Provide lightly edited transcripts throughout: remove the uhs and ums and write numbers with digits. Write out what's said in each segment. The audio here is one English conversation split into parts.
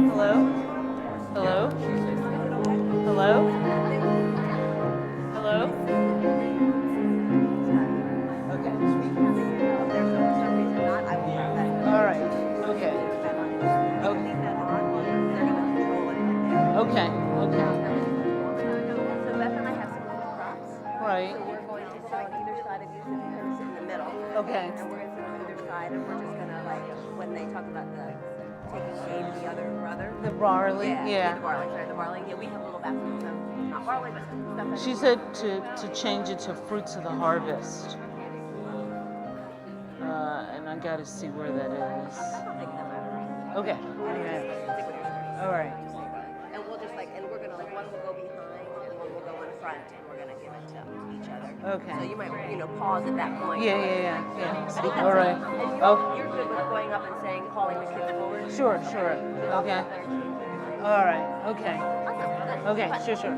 Hello? Hello? Hello? Hello? Okay. All right. Okay. Okay. Okay. Okay. So Beth and I have some little props. Right. So we're going to sit on either side of you, so you're going to sit in the middle. Okay. And we're going to sit on either side, and we're just going to, like, when they talk about the taking aid of the other brother. The barley. Yeah. The barley. Sorry, the barley. Yeah, we have little baskets of, not barley, but stuff like She said to change it to fruits of the harvest. And I got to see where that is. I'll take them out. Okay. All right. And we'll just and we're gonna one will go behind and one will go in front, and we're gonna give it to each other. Okay. So you might pause at that point. Yeah. I think All right. And you're good with going up and saying, calling the kids forward. Sure. Okay. All right. Okay. Awesome. Good. Okay. Sure.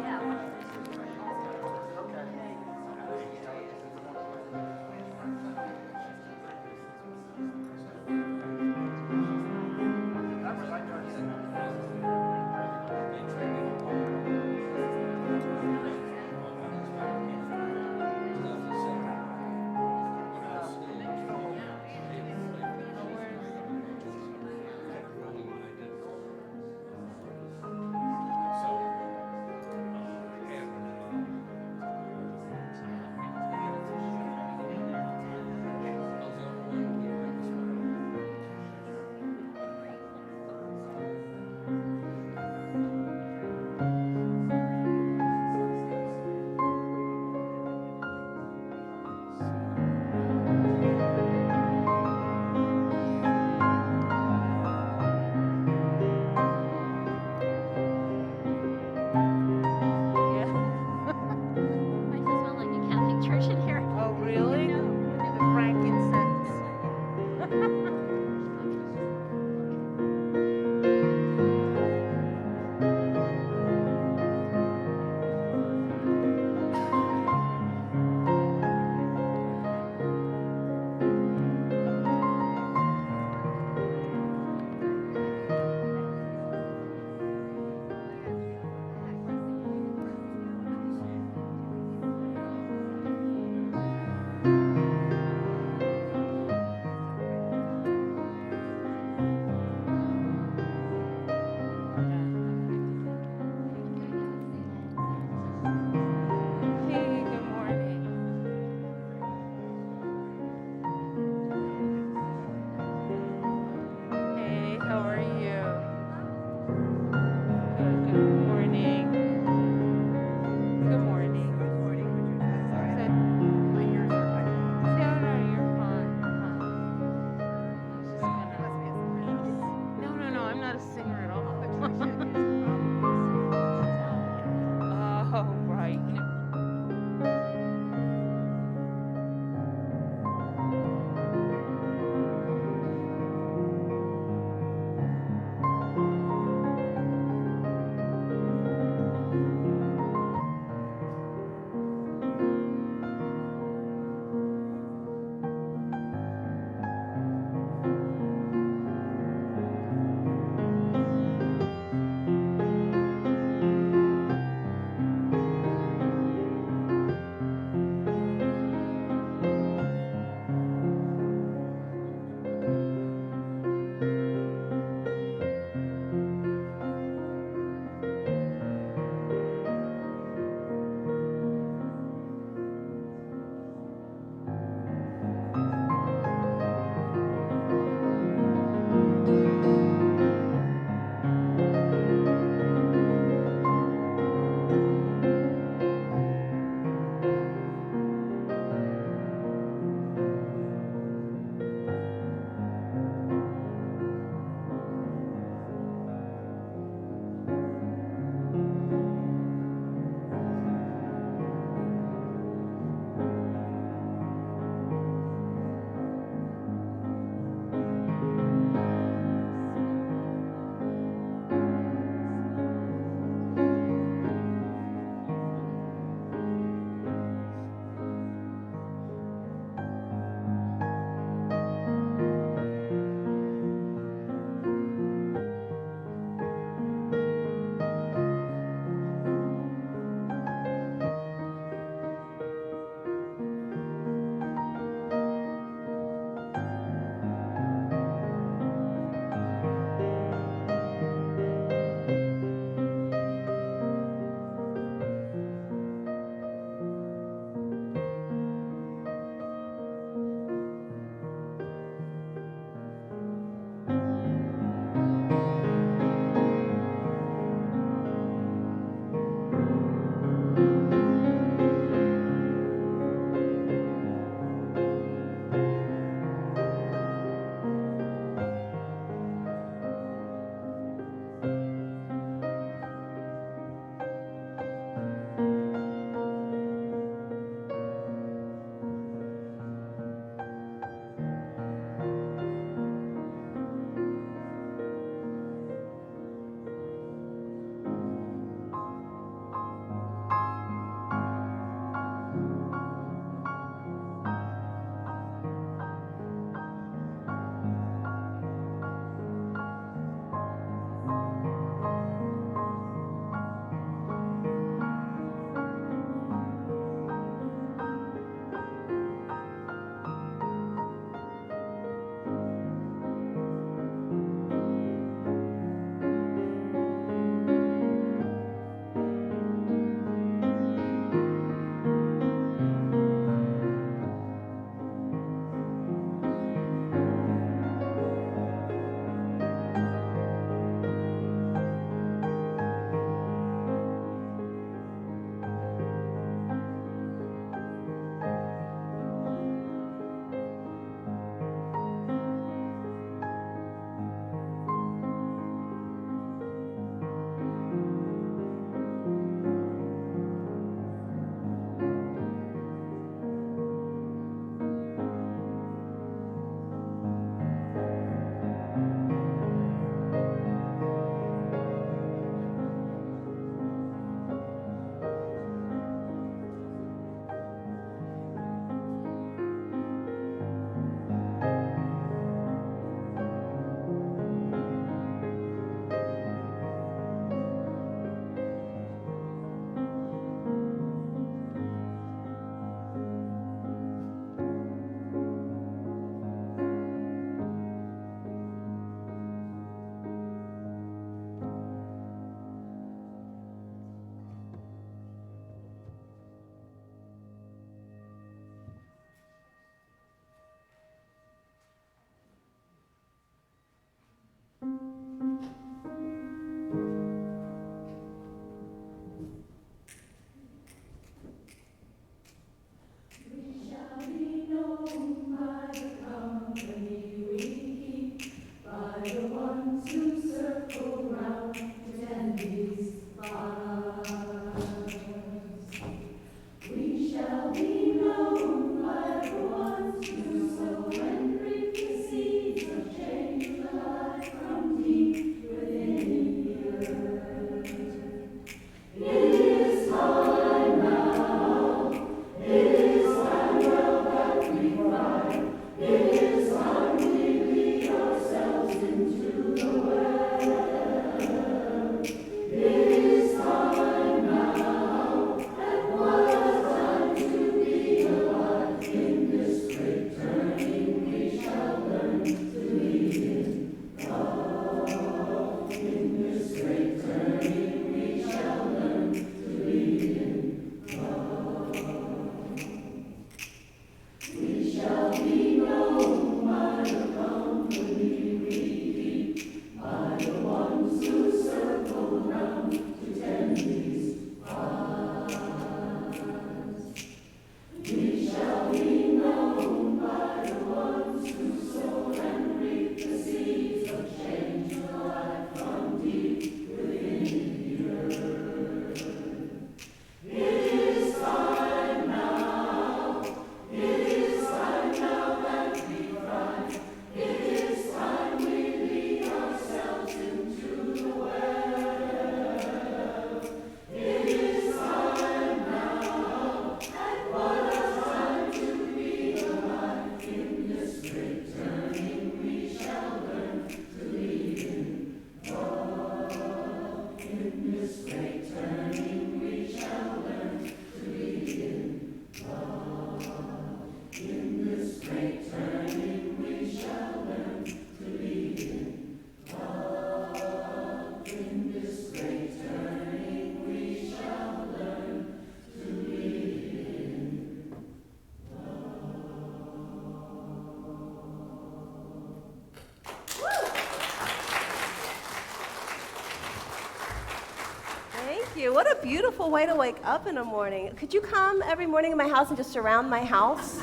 Thank you. What a beautiful way to wake up in the morning. Could you come every morning in my house and just surround my house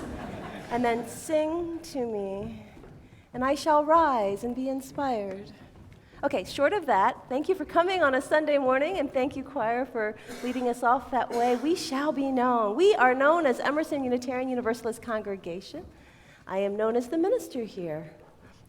and then sing to me, and I shall rise and be inspired? Okay, short of that, thank you for coming on a Sunday morning, and thank you, choir, for leading us off that way. We shall be known. We are known as Emerson Unitarian Universalist Congregation. I am known as the minister here.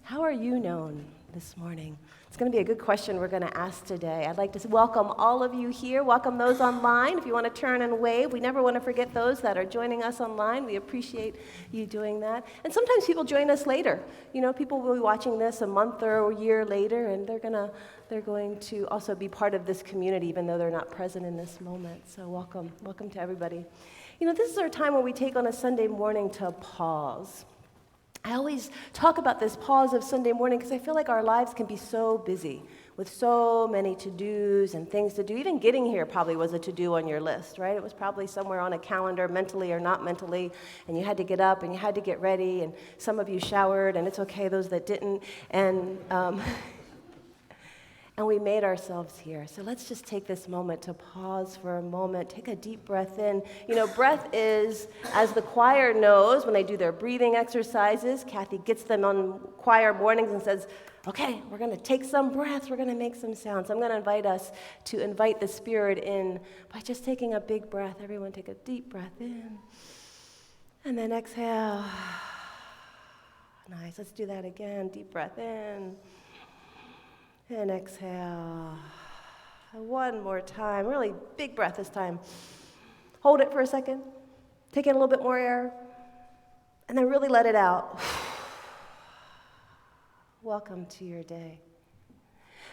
How are you known this morning? It's going to be a good question we're going to ask today. I'd like to welcome all of you here. Welcome those online. If you want to turn and wave, we never want to forget those that are joining us online. We appreciate you doing that. And sometimes people join us later. You know, people will be watching this a month or a year later, and they're going to also be part of this community, even though they're not present in this moment. So welcome to everybody. You know, this is our time where we take on a Sunday morning to pause. I always talk about this pause of Sunday morning because I feel like our lives can be so busy with so many to-dos and things to do. Even getting here probably was a to-do on your list, right? It was probably somewhere on a calendar, mentally or not mentally, and you had to get up and you had to get ready, and some of you showered, and it's okay, those that didn't, and we made ourselves here. So let's just take this moment to pause for a moment, take a deep breath in. You know, breath is, as the choir knows, when they do their breathing exercises, Kathy gets them on choir mornings and says, okay, we're going to take some breaths, we're going to make some sounds. I'm going to invite us to invite the Spirit in by just taking a big breath. Everyone take a deep breath in, and then exhale. Nice, let's do that again. Deep breath in. And exhale. One more time. Really big breath this time. Hold it for a second. Take in a little bit more air. And then really let it out. Welcome to your day.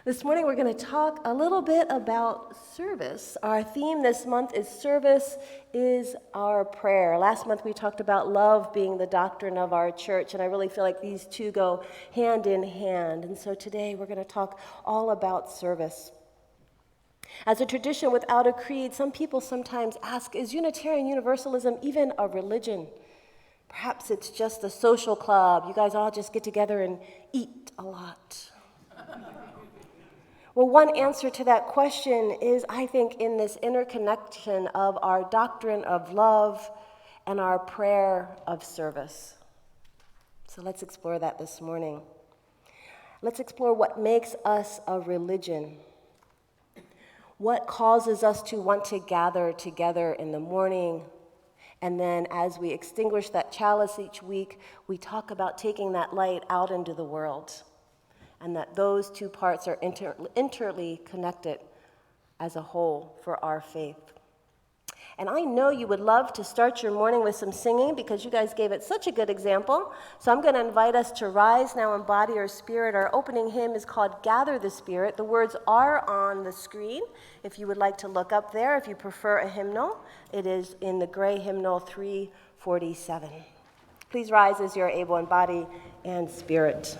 This morning we're going to talk a little bit about service. Our theme this month is Service is Our Prayer. Last month we talked about love being the doctrine of our church, and I really feel like these two go hand in hand. And so today we're going to talk all about service. As a tradition without a creed, some people sometimes ask, is Unitarian Universalism even a religion? Perhaps it's just a social club. You guys all just get together and eat a lot. Well, one answer to that question is, I think, in this interconnection of our doctrine of love and our prayer of service. So let's explore that this morning. Let's explore what makes us a religion. What causes us to want to gather together in the morning And then as we extinguish that chalice each week, we talk about taking that light out into the world, and that those two parts are interly connected as a whole for our faith. And I know you would love to start your morning with some singing because you guys gave it such a good example. So I'm going to invite us to rise now in body or spirit. Our opening hymn is called Gather the Spirit. The words are on the screen if you would like to look up there. If you prefer a hymnal, it is in the gray hymnal 347. Please rise as you're able in body and spirit.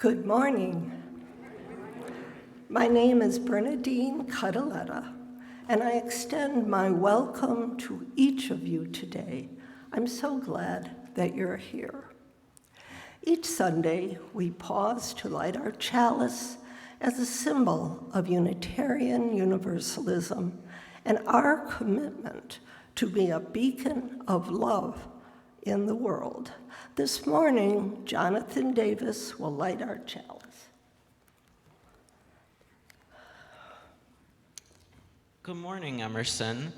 Good morning. My name is Bernadine Cataletta, and I extend my welcome to each of you today. I'm so glad that you're here. Each Sunday, we pause to light our chalice as a symbol of Unitarian Universalism and our commitment to be a beacon of love in the world. This morning, Jonathan Davis will light our chalice. Good morning, Emerson.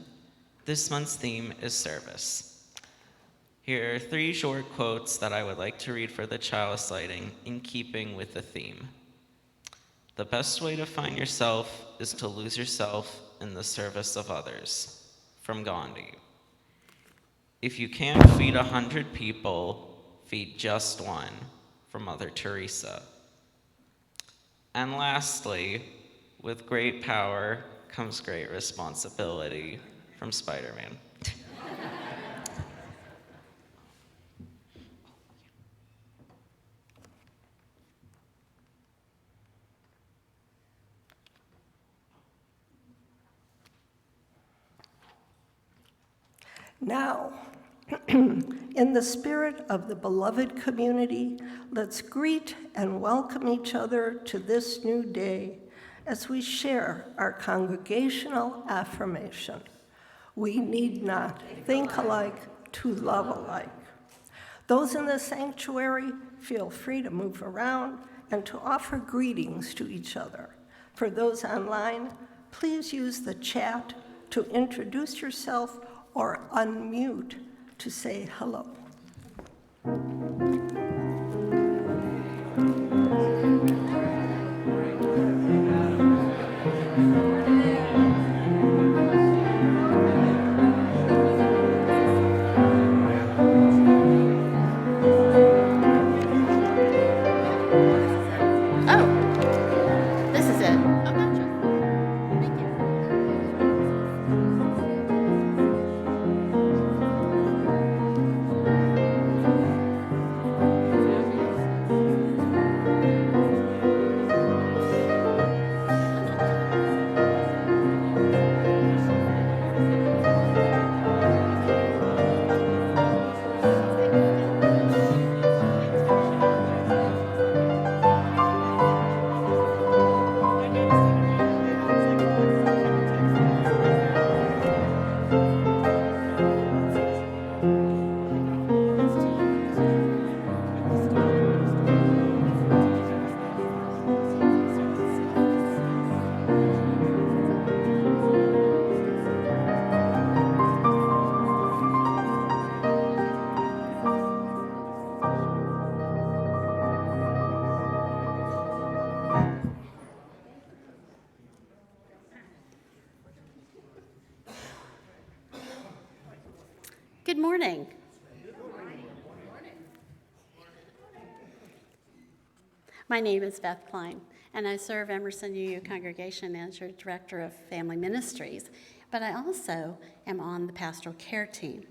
This month's theme is service. Here are 3 short quotes that I would like to read for the chalice lighting in keeping with the theme. The best way to find yourself is to lose yourself in the service of others. From Gandhi. If you can't feed 100 people, feed just one. From Mother Teresa. And lastly, with great power comes great responsibility. From Spider-Man. Now, in the spirit of the beloved community, let's greet and welcome each other to this new day as we share our congregational affirmation. We need not think alike to love alike. Those in the sanctuary feel free to move around and to offer greetings to each other. For those online, please use the chat to introduce yourself or unmute to say hello. This is it. Oh, gotcha. Thank you. Good morning. My name is Beth Klein, and I serve Emerson UU Congregation as your Director of Family Ministries, but I also am on the pastoral care team.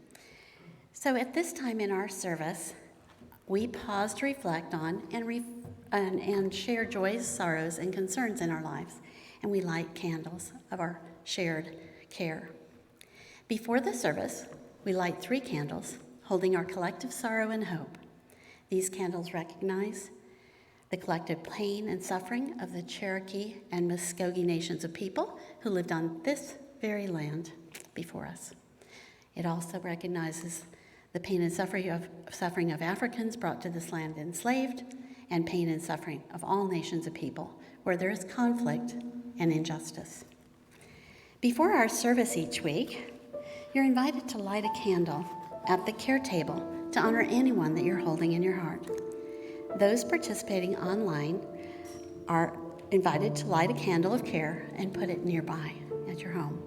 So at this time in our service, we pause to reflect on and share joys, sorrows, and concerns in our lives, and we light candles of our shared care. Before the service, we light 3 candles, holding our collective sorrow and hope. These candles recognize the collective pain and suffering of the Cherokee and Muskogee nations of people who lived on this very land before us. It also recognizes the pain and suffering of Africans brought to this land enslaved, and pain and suffering of all nations of people where there is conflict and injustice. Before our service each week, you're invited to light a candle at the care table to honor anyone that you're holding in your heart. Those participating online are invited to light a candle of care and put it nearby at your home.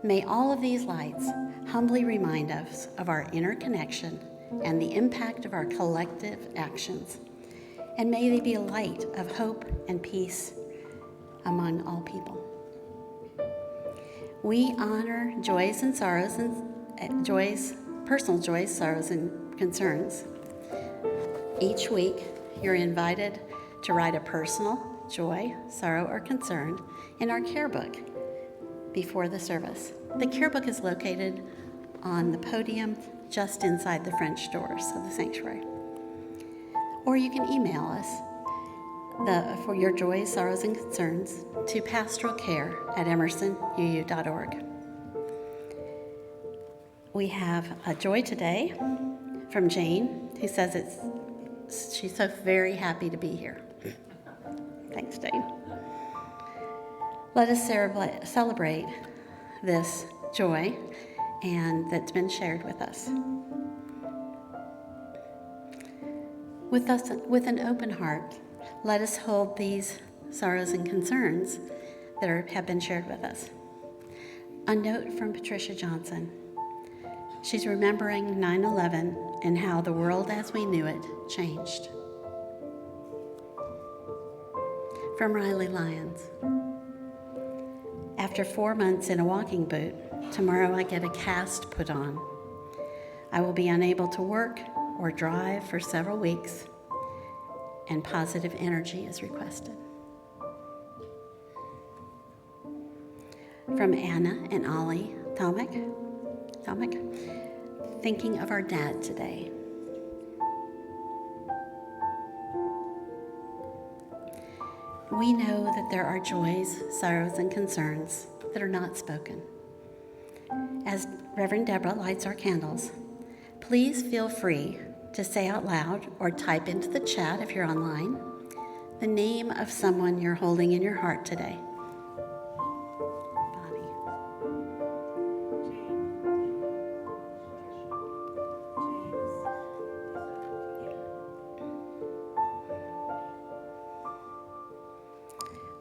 May all of these lights humbly remind us of our inner connection and the impact of our collective actions. And may they be a light of hope and peace among all people. We honor joys and sorrows and personal joys, sorrows, and concerns. Each week, you're invited to write a personal joy, sorrow, or concern in our care book before the service. The care book is located on the podium just inside the French doors of the sanctuary. Or you can email us for your joys, sorrows, and concerns to pastoralcare@emersonuu.org. We have a joy today from Jane, who says she's so very happy to be here. Thanks, Jane. Let us celebrate this joy and that's been shared with us. With an open heart, let us hold these sorrows and concerns that have been shared with us. A note from Patricia Johnson. She's remembering 9/11 and how the world as we knew it changed. From Riley Lyons. After 4 months in a walking boot, tomorrow I get a cast put on. I will be unable to work or drive for several weeks, and positive energy is requested. From Anna and Ollie Tomic, thinking of our dad today. We know that there are joys, sorrows, and concerns that are not spoken. As Reverend Deborah lights our candles, please feel free to say out loud or type into the chat if you're online the name of someone you're holding in your heart today. Bonnie.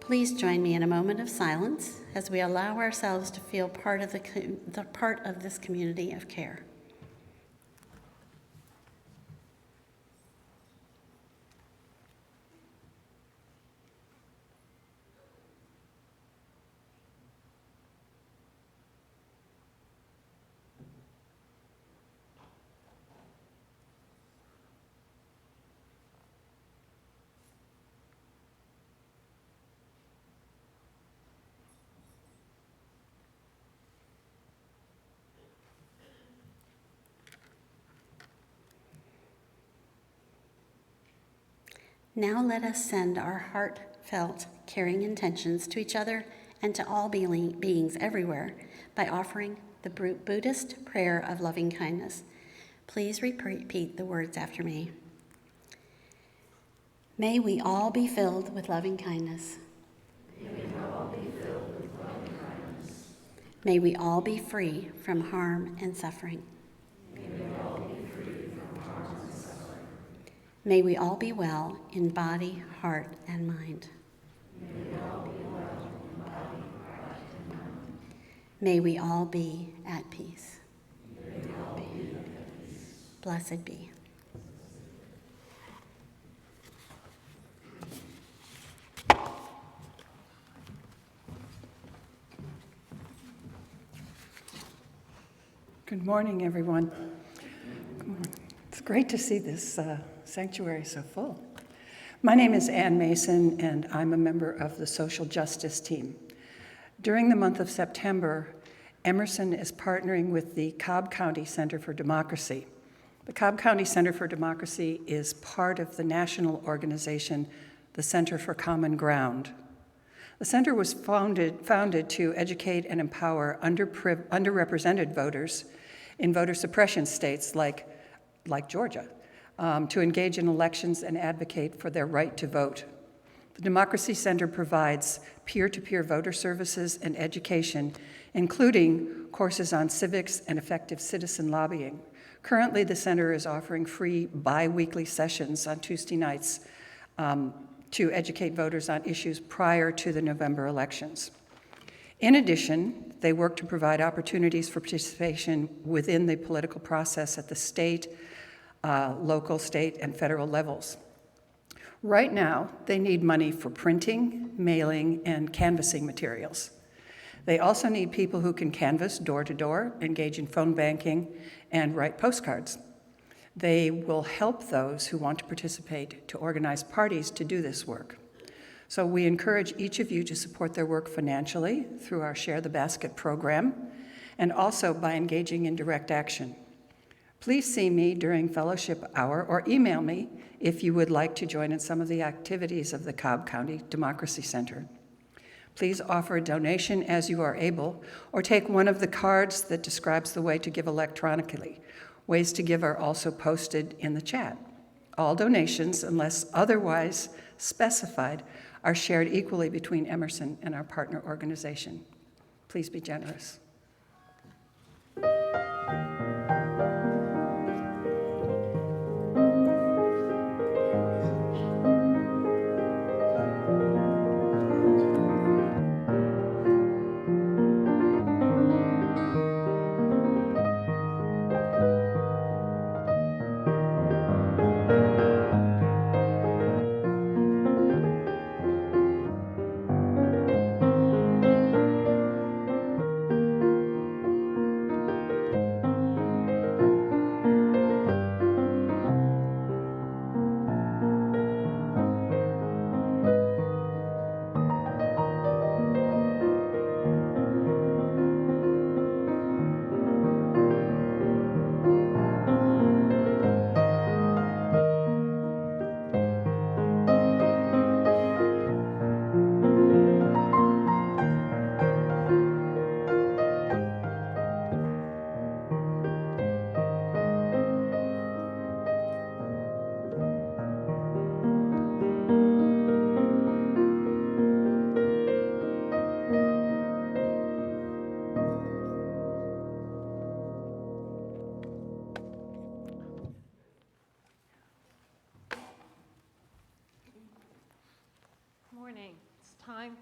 Please join me in a moment of silence as we allow ourselves to feel part of this community of care. Now let us send our heartfelt, caring intentions to each other and to all beings everywhere by offering the Buddhist prayer of loving kindness. Please repeat the words after me. May we all be filled with loving kindness. May we all be filled with loving kindness. May we all be free from harm and suffering. May we all be free from harm and suffering. May we all be well in body, heart, and mind. May we all be well in body, heart, and mind. May we all be at peace. May we all be at peace. Blessed be. Good morning, everyone. It's great to see this sanctuary so full. My name is Ann Mason, and I'm a member of the social justice team. During the month of September, Emerson is partnering with the Cobb County Center for Democracy. The Cobb County Center for Democracy is part of the national organization, the Center for Common Ground. The center was founded to educate and empower underrepresented voters in voter suppression states like Georgia to engage in elections and advocate for their right to vote. The Democracy Center provides peer-to-peer voter services and education, including courses on civics and effective citizen lobbying. Currently, the center is offering free bi-weekly sessions on Tuesday nights to educate voters on issues prior to the November elections. In addition, they work to provide opportunities for participation within the political process at the state, local, state, and federal levels. Right now, they need money for printing, mailing, and canvassing materials. They also need people who can canvass door to door, engage in phone banking, and write postcards. They will help those who want to participate to organize parties to do this work. So we encourage each of you to support their work financially through our Share the Basket program, and also by engaging in direct action. Please see me during fellowship hour or email me if you would like to join in some of the activities of the Cobb County Democracy Center. Please offer a donation as you are able, or take one of the cards that describes the way to give electronically. Ways to give are also posted in the chat. All donations, unless otherwise specified, are shared equally between Emerson and our partner organization. Please be generous.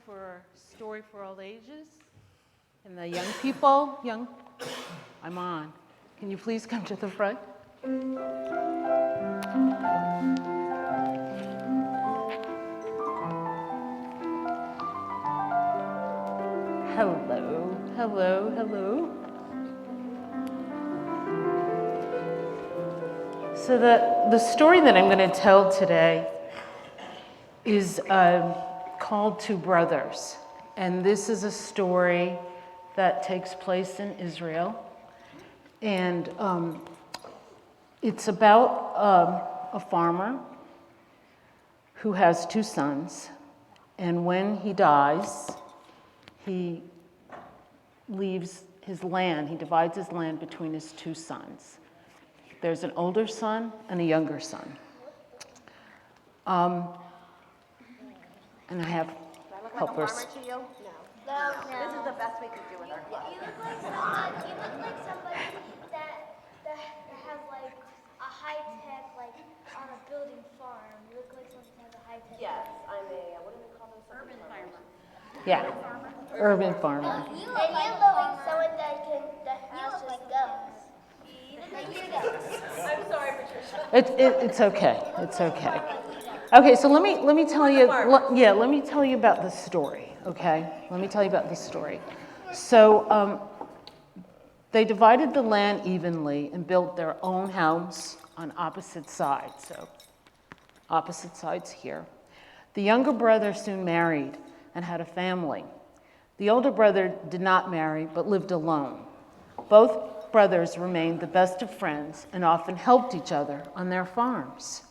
for a story for all ages. And the young people, I'm on. Can you please come to the front? Hello, hello, hello. So the story that I'm going to tell today is called Two Brothers. And this is a story that takes place in Israel. And it's about a farmer who has two sons. And when he dies, he leaves his land. He divides his land between his two sons. There's an older son and a younger son. And I have helpers. To you? No. This is the best we could do with our class. You look like somebody that has like a high tech, like on a building farm. You look like someone that has a high tech. Yes, I'm a, what do we call this? Urban farmer. Yeah, urban farmer. You look like someone that has just guns. You look like your guns. I'm sorry, Patricia. It's okay. It's okay. Okay, so let me tell you. Let me tell you about the story. Okay, let me tell you about the story. So they divided the land evenly and built their own house on opposite sides. So opposite sides here. The younger brother soon married and had a family. The older brother did not marry but lived alone. Both brothers remained the best of friends and often helped each other on their farms.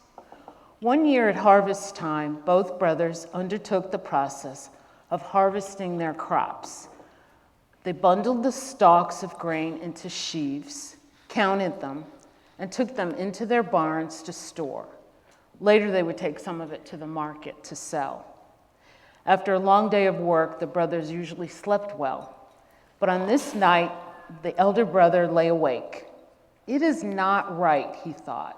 One year at harvest time, both brothers undertook the process of harvesting their crops. They bundled the stalks of grain into sheaves, counted them, and took them into their barns to store. Later, they would take some of it to the market to sell. After a long day of work, the brothers usually slept well. But on this night, the elder brother lay awake. It is not right, he thought,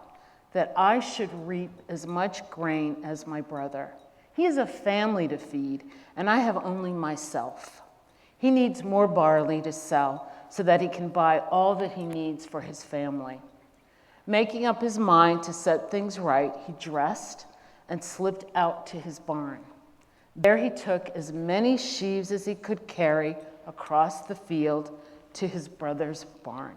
that I should reap as much grain as my brother. He has a family to feed, and I have only myself. He needs more barley to sell so that he can buy all that he needs for his family. Making up his mind to set things right, he dressed and slipped out to his barn. There he took as many sheaves as he could carry across the field to his brother's barn.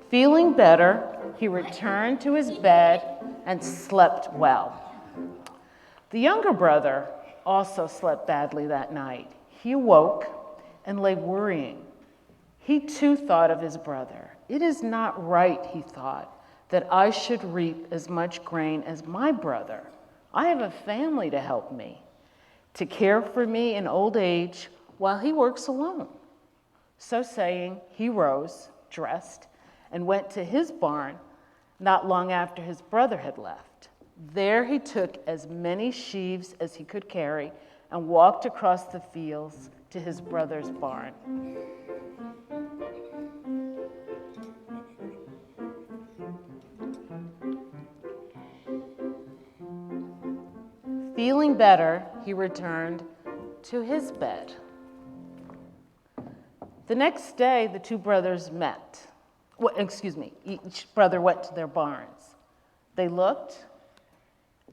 Feeling better, he returned to his bed and slept well. The younger brother also slept badly that night. He awoke and lay worrying. He too thought of his brother. It is not right, he thought, that I should reap as much grain as my brother. I have a family to help me, to care for me in old age while he works alone. So saying, he rose, dressed, and went to his barn not long after his brother had left. There he took as many sheaves as he could carry and walked across the fields to his brother's barn. Feeling better, he returned to his bed. The next day, the two brothers met. Each brother went to their barns. They looked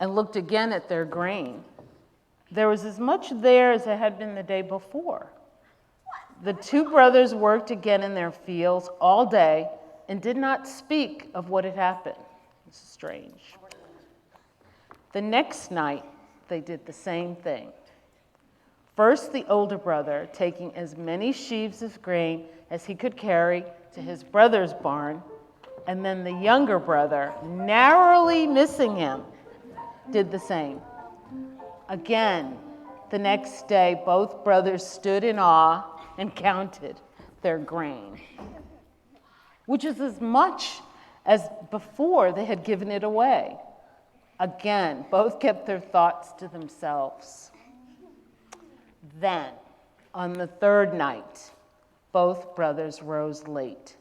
and looked again at their grain. There was as much there as there had been the day before. The two brothers worked again in their fields all day and did not speak of what had happened. It's strange. The next night, they did the same thing. First, the older brother, taking as many sheaves of grain as he could carry to his brother's barn, and then the younger brother, narrowly missing him, did the same. Again, the next day, both brothers stood in awe and counted their grain, which is as much as before they had given it away. Again, both kept their thoughts to themselves. Then, on the third night, both brothers rose late.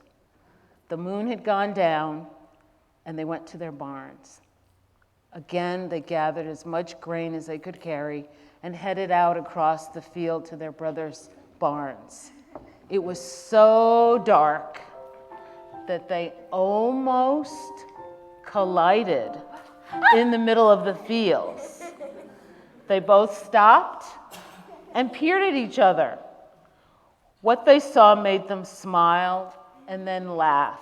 The moon had gone down, and they went to their barns. Again, they gathered as much grain as they could carry and headed out across the field to their brothers' barns. It was so dark that they almost collided in the middle of the fields. They both stopped and peered at each other. What they saw made them smile and then laugh.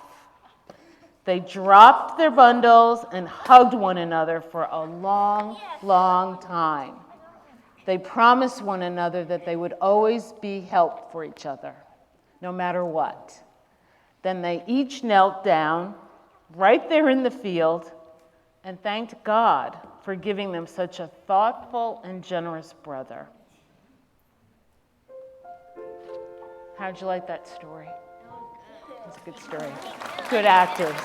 They dropped their bundles and hugged one another for a long, long time. They promised one another that they would always be help for each other, no matter what. Then they each knelt down right there in the field and thanked God for giving them such a thoughtful and generous brother. How'd you like that story? It's a good story. Good actors.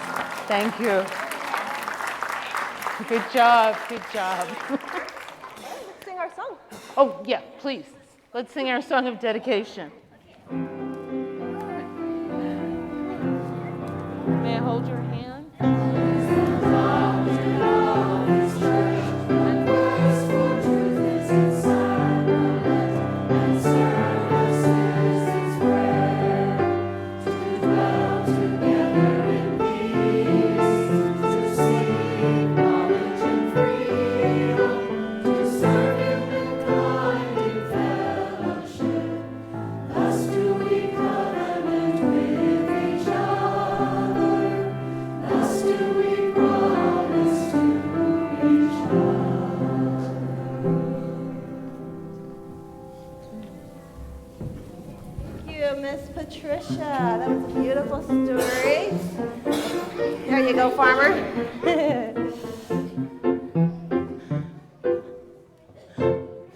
Thank you. Good job, good job. Let's sing our song. Oh, yeah, please. Let's sing our song of dedication. May I hold your hand? Miss Patricia. That was a beautiful story. There you go, farmer.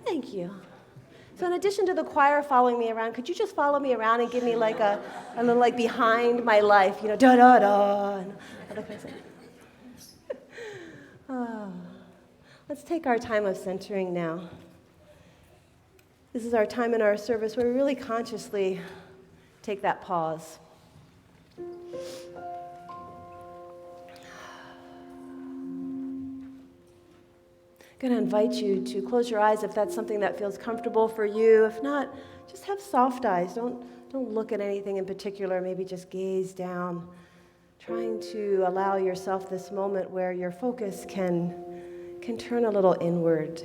Thank you. So in addition to the choir following me around, could you just follow me around and give me like a little like behind my life, you know, da da da. And other kinds of... Oh. Let's take our time of centering now. This is our time in our service where we really consciously take that pause. I'm going to invite you to close your eyes if that's something that feels comfortable for you. If not, just have soft eyes. Don't look at anything in particular. Maybe just gaze down, trying to allow yourself this moment where your focus can turn a little inward.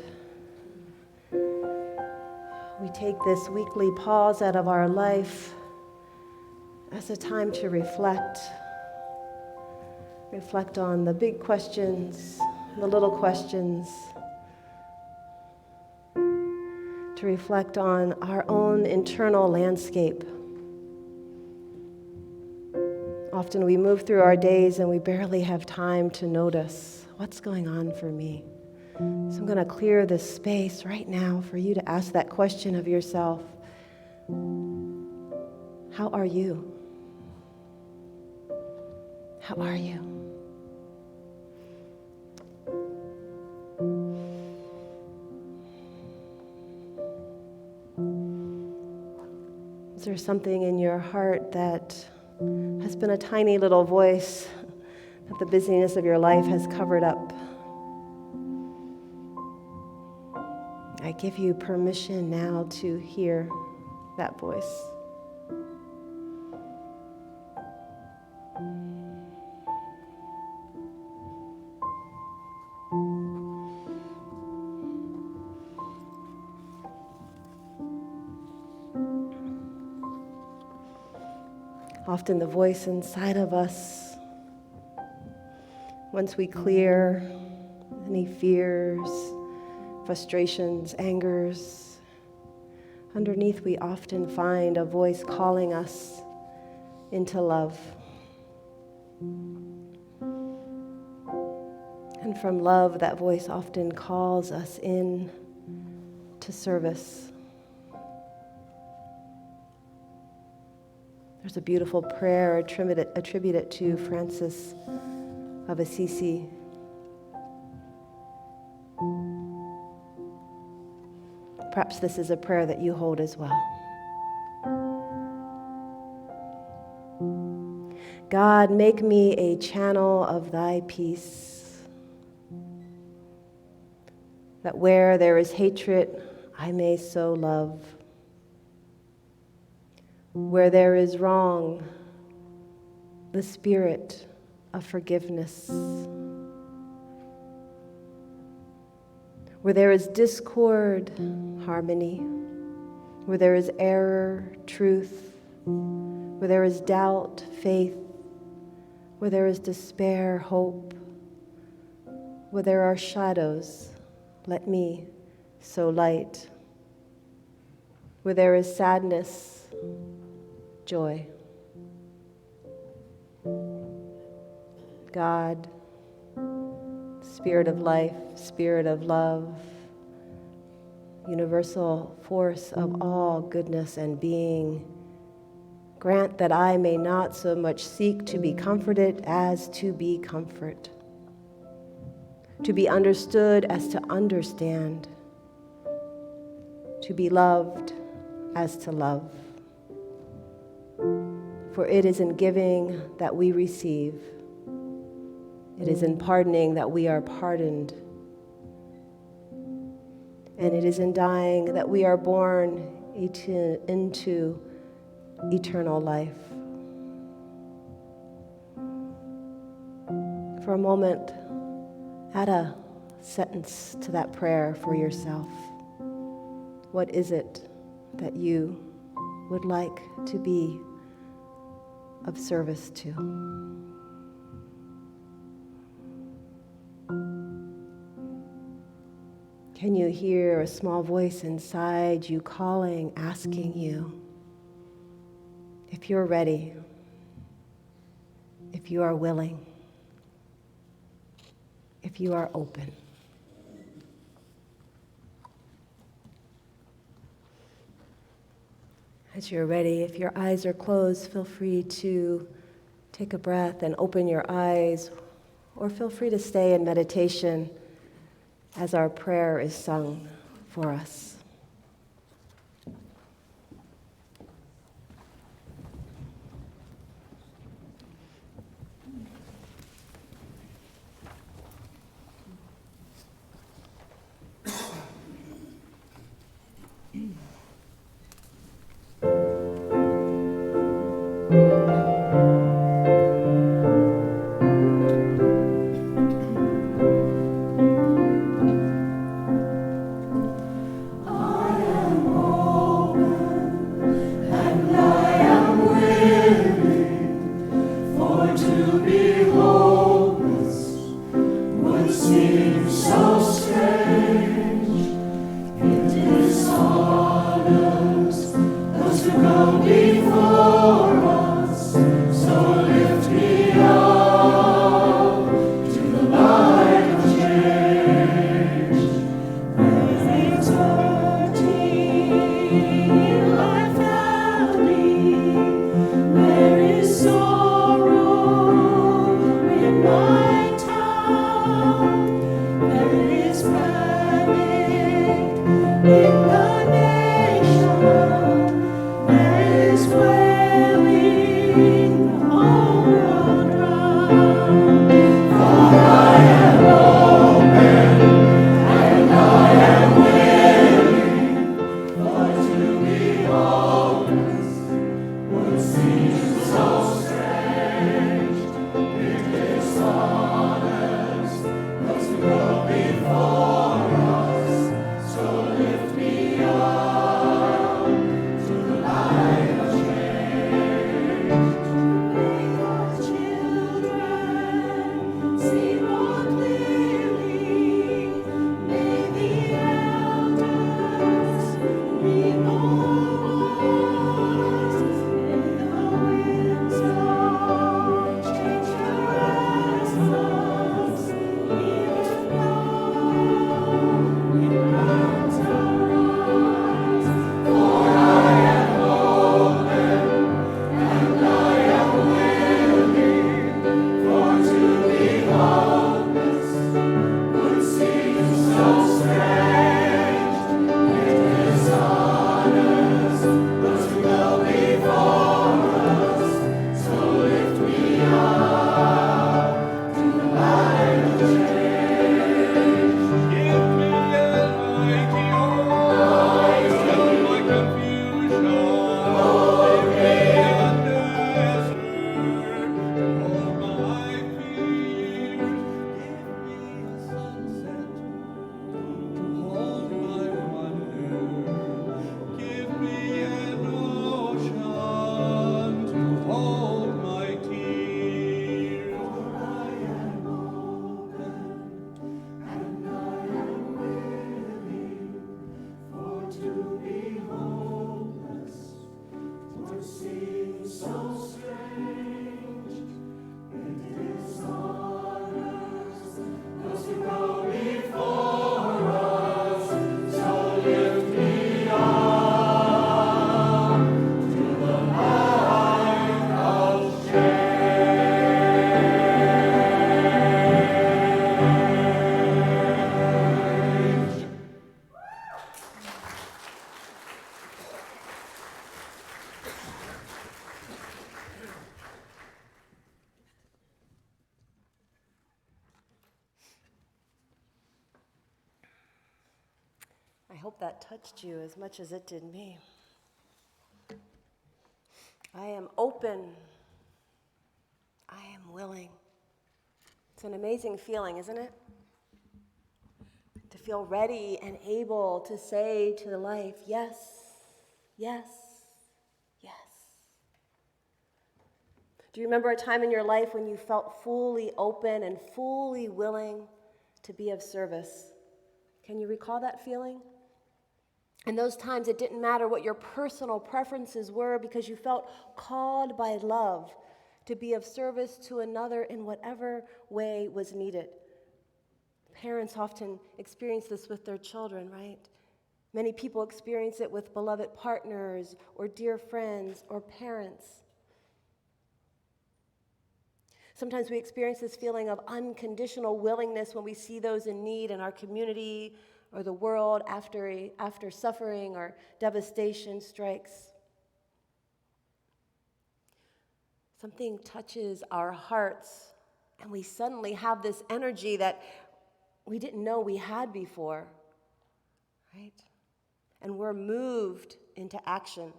We take this weekly pause out of our life as a time to reflect. Reflect on the big questions, the little questions. To reflect on our own internal landscape. Often we move through our days and we barely have time to notice what's going on for me. So I'm going to clear this space right now for you to ask that question of yourself. How are you? How are you? Is there something in your heart that has been a tiny little voice that the busyness of your life has covered up? I give you permission now to hear that voice. Often the voice inside of us, once we clear any fears, frustrations, angers, underneath we often find a voice calling us into love. And from love, that voice often calls us in to service. There's a beautiful prayer attributed to Francis of Assisi. Perhaps this is a prayer that you hold as well. God, make me a channel of thy peace, that where there is hatred, I may sow love. Where there is wrong, the spirit of forgiveness. Where there is discord, harmony. Where there is error, truth. Where there is doubt, faith. Where there is despair, hope. Where there are shadows, let me sow light. Where there is sadness, joy. God, Spirit of life, Spirit of love, universal force of all goodness and being, grant that I may not so much seek to be comforted as to be comfort, to be understood as to understand, to be loved as to love. For it is in giving that we receive. It is in pardoning that we are pardoned. And it is in dying that we are born into eternal life. For a moment, add a sentence to that prayer for yourself. What is it that you would like to be of service to? Can you hear a small voice inside you calling, asking you if you're ready, if you are willing, if you are open? As you're ready, if your eyes are closed, feel free to take a breath and open your eyes, or feel free to stay in meditation as our prayer is sung for us. Before us, so lift me hope that touched you as much as it did me. I am open. I am willing. It's an amazing feeling, isn't it? To feel ready and able to say to life, yes, yes, yes. Do you remember a time in your life when you felt fully open and fully willing to be of service? Can you recall that feeling? In those times, it didn't matter what your personal preferences were because you felt called by love to be of service to another in whatever way was needed. Parents often experience this with their children, right? Many people experience it with beloved partners or dear friends or parents. Sometimes we experience this feeling of unconditional willingness when we see those in need in our community or the world after suffering or devastation strikes. Something touches our hearts, and we suddenly have this energy that we didn't know we had before, right? And we're moved into action.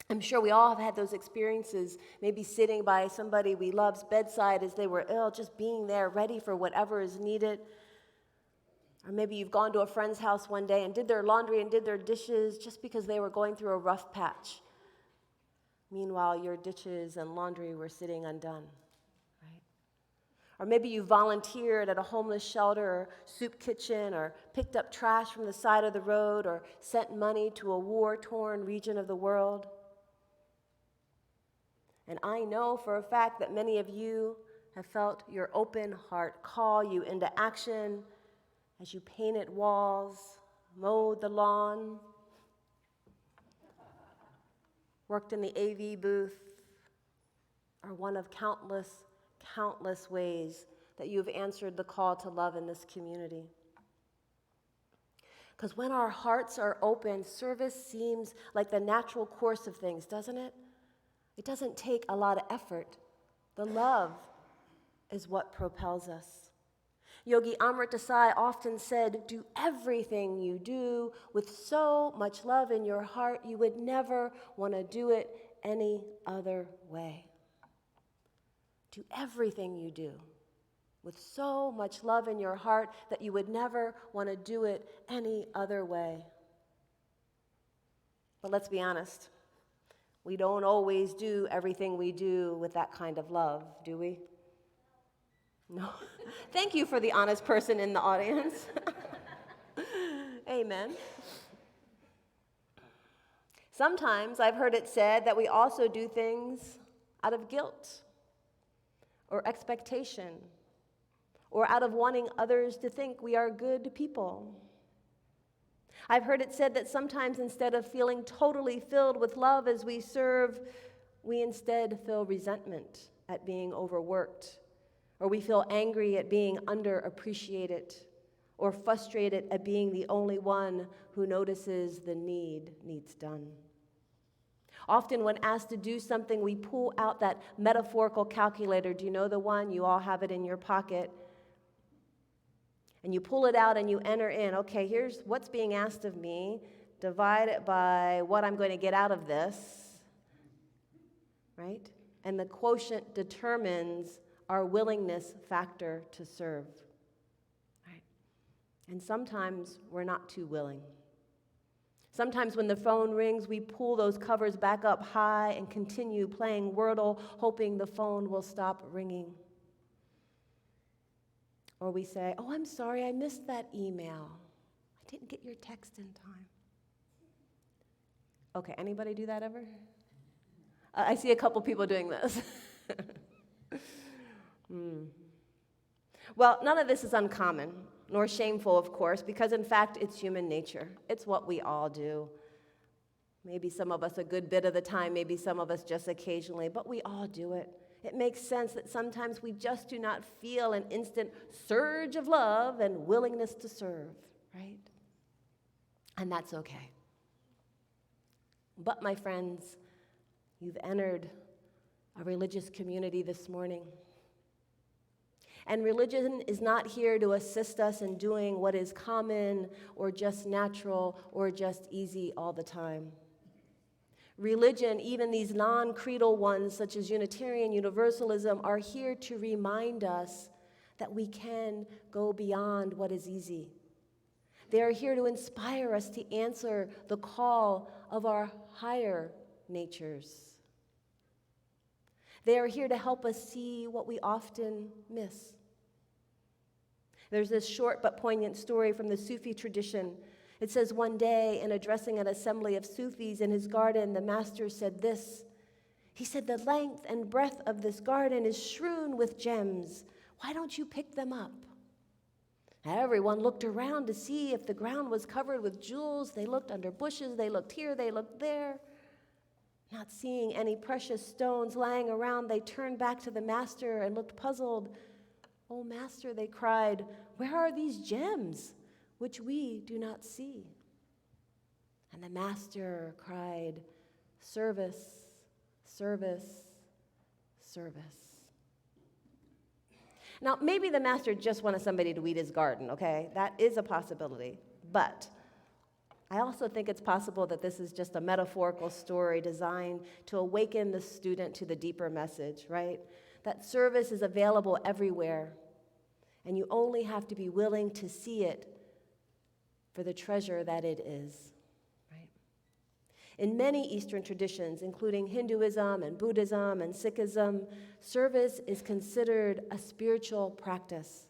I'm sure we all have had those experiences, maybe sitting by somebody we love's bedside as they were ill, just being there, ready for whatever is needed. Or maybe you've gone to a friend's house one day and did their laundry and did their dishes just because they were going through a rough patch. Meanwhile, your dishes and laundry were sitting undone, right? Or maybe you volunteered at a homeless shelter or soup kitchen or picked up trash from the side of the road or sent money to a war-torn region of the world. And I know for a fact that many of you have felt your open heart call you into action as you painted walls, mowed the lawn, worked in the AV booth, or one of countless ways that you've answered the call to love in this community. Because when our hearts are open, service seems like the natural course of things, doesn't it? It doesn't take a lot of effort. The love is what propels us. Yogi Amrit Desai often said, do everything you do with so much love in your heart, you would never want to do it any other way. Do everything you do with so much love in your heart that you would never want to do it any other way. But let's be honest. We don't always do everything we do with that kind of love, do we? No. Thank you for the honest person in the audience. Amen. Sometimes I've heard it said that we also do things out of guilt or expectation or out of wanting others to think we are good people. I've heard it said that sometimes instead of feeling totally filled with love as we serve, we instead feel resentment at being overworked, or we feel angry at being underappreciated, or frustrated at being the only one who notices the need needs done. Often when asked to do something, we pull out that metaphorical calculator. Do you know the one? You all have it in your pocket. And you pull it out and you enter in, okay, here's what's being asked of me, divide it by what I'm going to get out of this, right? And the quotient determines our willingness factor to serve, right? And sometimes we're not too willing. Sometimes when the phone rings, we pull those covers back up high and continue playing Wordle, hoping the phone will stop ringing. Or we say, oh, I'm sorry, I missed that email. I didn't get your text in time. Okay, anybody do that ever? I see a couple people doing this. Well, none of this is uncommon, nor shameful, of course, because in fact, it's human nature. It's what we all do. Maybe some of us a good bit of the time, maybe some of us just occasionally, but we all do it. It makes sense that sometimes we just do not feel an instant surge of love and willingness to serve, right? And that's okay. But my friends, you've entered a religious community this morning. And religion is not here to assist us in doing what is common or just natural or just easy all the time. Religion, even these non-creedal ones such as Unitarian Universalism, are here to remind us that we can go beyond what is easy. They are here to inspire us to answer the call of our higher natures. They are here to help us see what we often miss. There's this short but poignant story from the Sufi tradition. It says, one day, in addressing an assembly of Sufis in his garden, the master said this. He said, "The length and breadth of this garden is strewn with gems. Why don't you pick them up?" Everyone looked around to see if the ground was covered with jewels. They looked under bushes, they looked here, they looked there. Not seeing any precious stones lying around, they turned back to the master and looked puzzled. "Oh, master," they cried, "where are these gems which we do not see?" And the master cried, "Service, service, service." Now, maybe the master just wanted somebody to weed his garden, okay? That is a possibility. But I also think it's possible that this is just a metaphorical story designed to awaken the student to the deeper message, right? That service is available everywhere, and you only have to be willing to see it for the treasure that it is, right? In many Eastern traditions, including Hinduism and Buddhism and Sikhism, service is considered a spiritual practice.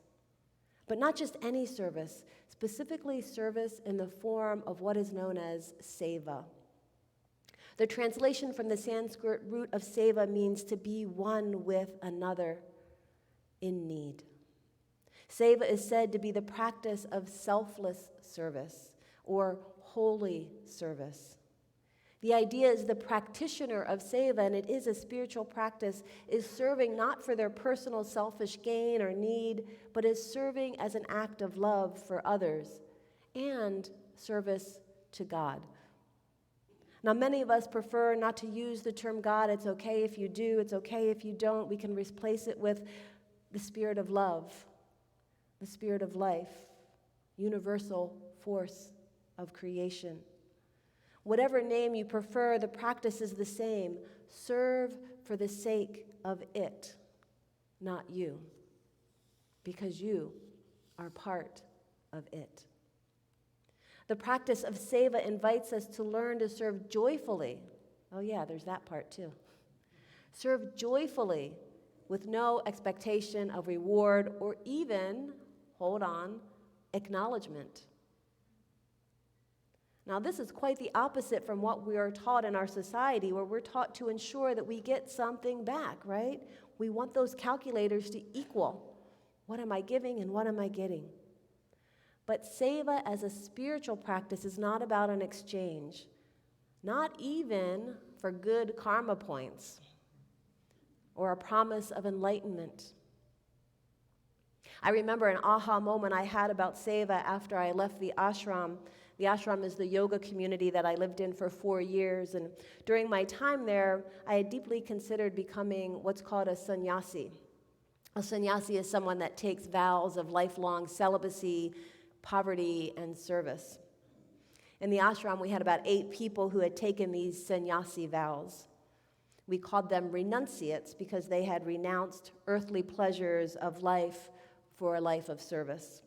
But not just any service, specifically service in the form of what is known as seva. The translation from the Sanskrit root of seva means to be one with another in need. Seva is said to be the practice of selfless service or holy service. The idea is the practitioner of seva, and it is a spiritual practice, is serving not for their personal selfish gain or need, but is serving as an act of love for others and service to God. Now, many of us prefer not to use the term God. It's okay if you do, it's okay if you don't. We can replace it with the spirit of love, the spirit of life, universal force of creation. Whatever name you prefer, the practice is the same. Serve for the sake of it, not you, because you are part of it. The practice of seva invites us to learn to serve joyfully. Oh yeah, there's that part too. Serve joyfully with no expectation of reward or even, hold on, acknowledgement. Now, this is quite the opposite from what we are taught in our society, where we're taught to ensure that we get something back, right? We want those calculators to equal. What am I giving and what am I getting? But seva as a spiritual practice is not about an exchange, not even for good karma points or a promise of enlightenment. I remember an aha moment I had about seva after I left the ashram. The ashram is the yoga community that I lived in for 4 years, and during my time there, I had deeply considered becoming what's called a sannyasi. A sannyasi is someone that takes vows of lifelong celibacy, poverty, and service. In the ashram, we had about 8 people who had taken these sannyasi vows. We called them renunciates because they had renounced earthly pleasures of life for a life of service.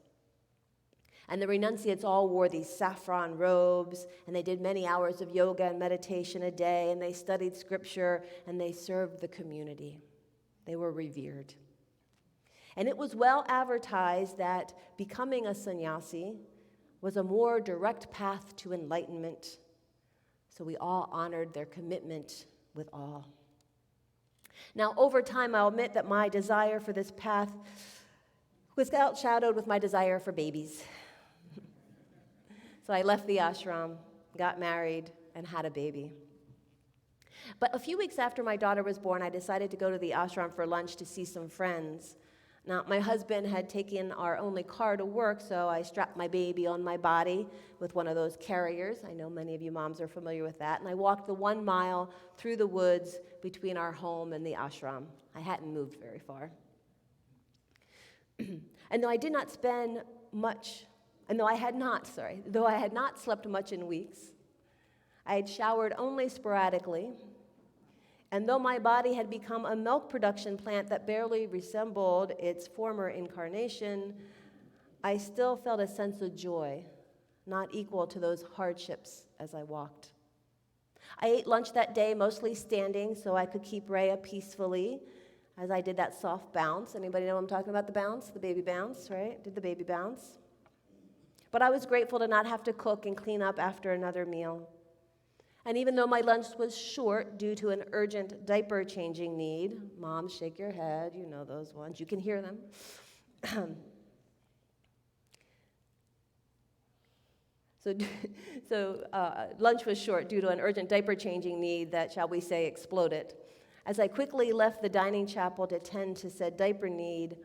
And the renunciates all wore these saffron robes, and they did many hours of yoga and meditation a day, and they studied scripture, and they served the community. They were revered. And it was well advertised that becoming a sannyasi was a more direct path to enlightenment, so we all honored their commitment with awe. Now, over time, I'll admit that my desire for this path was outshadowed with my desire for babies. So I left the ashram, got married, and had a baby. But a few weeks after my daughter was born, I decided to go to the ashram for lunch to see some friends. Now, my husband had taken our only car to work, so I strapped my baby on my body with one of those carriers. I know many of you moms are familiar with that. And I walked the 1 mile through the woods between our home and the ashram. I hadn't moved very far. And though I did not spend much, and though I had not slept much in weeks, I had showered only sporadically, and though my body had become a milk production plant that barely resembled its former incarnation, I still felt a sense of joy, not equal to those hardships as I walked. I ate lunch that day mostly standing so I could keep Rhea peacefully as I did that soft bounce. Anybody know what I'm talking about, the bounce? The baby bounce, right? Did the baby bounce. But I was grateful to not have to cook and clean up after another meal. And even though my lunch was short due to an urgent diaper changing need, moms, shake your head, you know those ones, you can hear them. Lunch was short due to an urgent diaper changing need that, shall we say, exploded. As I quickly left the dining chapel to tend to said diaper need,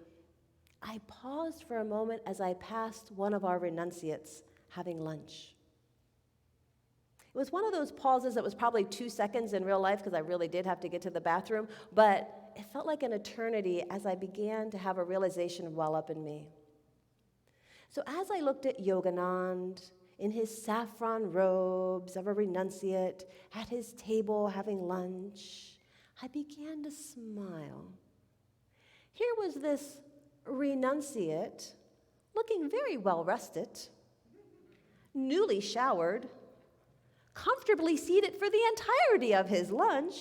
I paused for a moment as I passed one of our renunciates having lunch. It was one of those pauses that was probably 2 seconds in real life because I really did have to get to the bathroom, but it felt like an eternity as I began to have a realization well up in me. So as I looked at Yoganand in his saffron robes of a renunciate at his table having lunch, I began to smile. Here was this renunciate looking very well rested, newly showered, comfortably seated for the entirety of his lunch.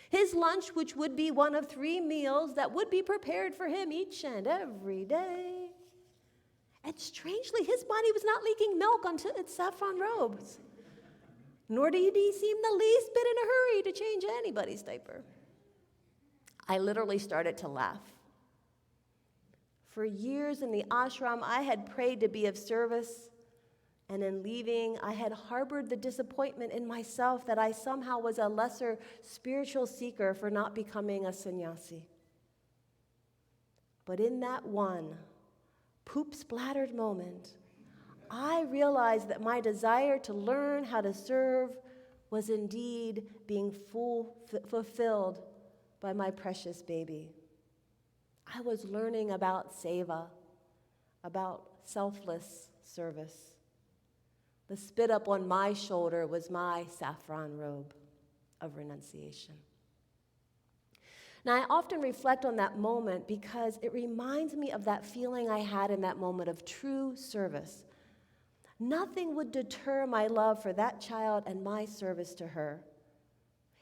His lunch, which would be one of 3 meals that would be prepared for him each and every day. And strangely, his body was not leaking milk onto its saffron robes, nor did he seem the least bit in a hurry to change anybody's diaper. I literally started to laugh. For years in the ashram, I had prayed to be of service, and in leaving, I had harbored the disappointment in myself that I somehow was a lesser spiritual seeker for not becoming a sannyasi. But in that one poop-splattered moment, I realized that my desire to learn how to serve was indeed being fulfilled by my precious baby. I was learning about seva, about selfless service. The spit up on my shoulder was my saffron robe of renunciation. Now, I often reflect on that moment because it reminds me of that feeling I had in that moment of true service. Nothing would deter my love for that child and my service to her.